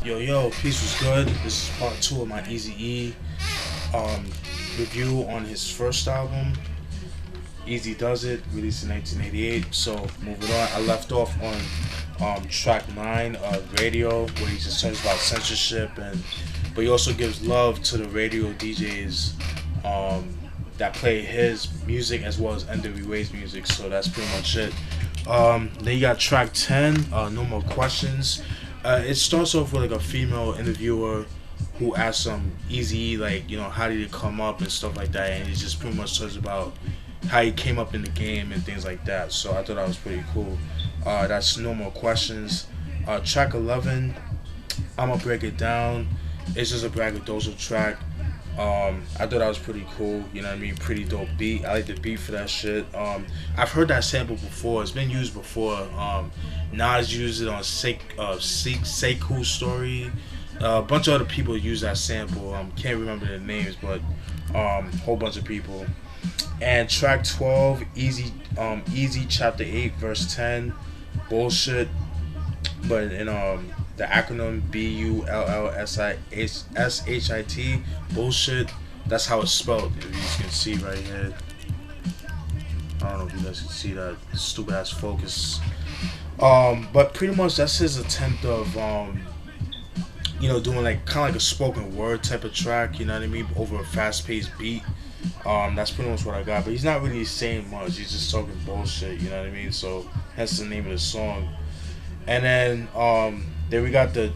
Yo, peace was good. This is part two of my Eazy um, review on his first album, Easy Does It, released in 1988. So moving on, I left off on track 9, Radio, where he just talks about censorship, but he also gives love to the radio DJs that play his music as well as NWA's music. So that's pretty much it. Then you got track 10, No More Questions. It starts off with like a female interviewer who asks Easy, like, how did it come up and stuff like that, and he just pretty much talks about how he came up in the game and things like that. So I thought that was pretty cool. That's No More Questions. Track 11, I'ma Break It Down. It's just a braggadocio track. I thought that was pretty cool. You know what I mean? Pretty dope beat. I like the beat for that shit. I've heard that sample before. It's been used before. Nas used it on Sekou Story. A bunch of other people use that sample. Can't remember their names, but whole bunch of people. And track 12, Easy Chapter 8, verse 10, Bullshit. But in the acronym BULLSHIT, Bullshit. That's how it's spelled. If you guys can see right here. I don't know if you guys can see that stupid ass focus. But pretty much that's his attempt of doing like kind of like a spoken word type of track. You know what I mean? Over a fast paced beat. That's pretty much what I got. But he's not really saying much. He's just talking bullshit. You know what I mean? So that's the name of the song. And then we have the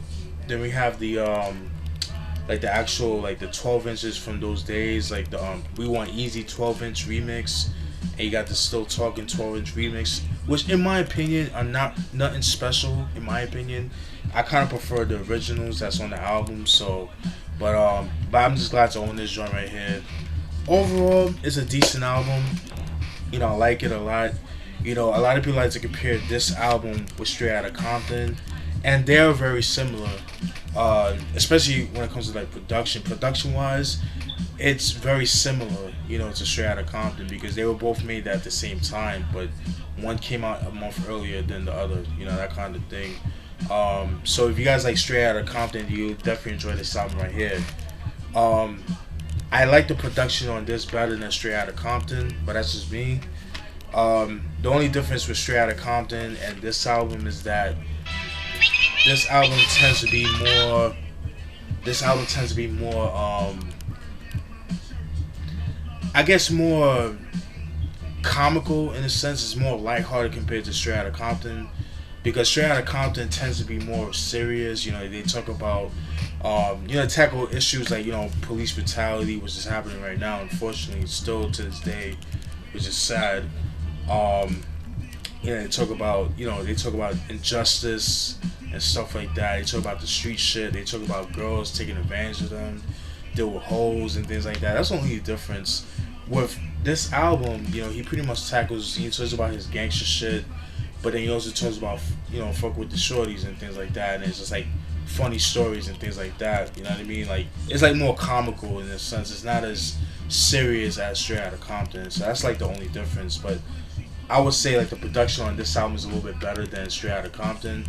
like the actual like the 12 inches from those days, like the We Want Easy 12-inch remix, and you got the Still Talking 12-inch remix, which in my opinion are nothing special. In my opinion, I kind of prefer the originals that's on the album. So, but I'm just glad to own this joint right here. Overall, it's a decent album. I like it a lot. A lot of people like to compare this album with Straight Outta Compton, and they're very similar, especially when it comes to like production. Production-wise, it's very similar, to Straight Outta Compton because they were both made at the same time, but one came out a month earlier than the other, that kind of thing. So if you guys like Straight Outta Compton, you'll definitely enjoy this album right here. I like the production on this better than Straight Outta Compton, but that's just me. The only difference with Straight Outta Compton and this album is that this album tends to be more I guess more comical in a sense. It's more lighthearted compared to Straight Outta Compton, because Straight Outta Compton tends to be more serious. They talk about tackle issues like police brutality, which is happening right now, unfortunately, still to this day, which is sad. They talk about injustice and stuff like that. They talk about the street shit. They talk about girls taking advantage of them, deal with hoes and things like that. That's the only difference with this album. He pretty much he talks about his gangster shit, but then he also talks about fuck with the shorties and things like that. And it's just like funny stories and things like that. You know what I mean? Like, it's like more comical in a sense. It's not as serious as Straight Outta Compton. So that's like the only difference. But I would say like the production on this album is a little bit better than Straight Outta Compton.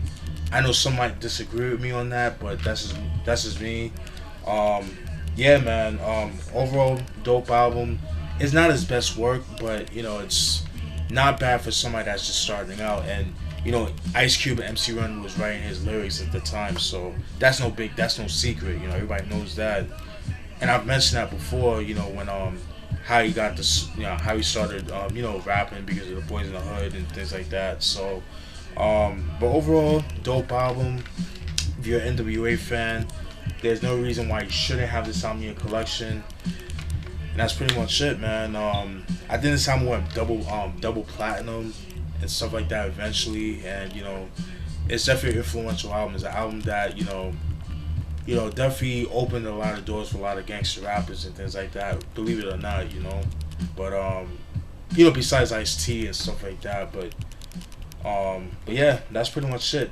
I know some might disagree with me on that, but that's just me. Yeah, man. Overall, dope album. It's not his best work, but it's not bad for somebody that's just starting out. And Ice Cube and MC Ren was writing his lyrics at the time, so that's no secret. Everybody knows that. And I've mentioned that before. When how he got this, how he started, rapping because of the Boys in the Hood and things like that. So, but overall, dope album. If you're an NWA fan, there's no reason why you shouldn't have this album in your collection. And that's pretty much it, man. I think this album went double platinum and stuff like that eventually, and it's definitely an influential album. It's an album that definitely opened a lot of doors for a lot of gangster rappers and things like that. Believe it or not, but besides Ice-T and stuff like that, but yeah, that's pretty much it.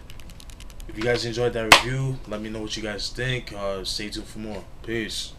If you guys enjoyed that review, let me know what you guys think. Stay tuned for more. Peace.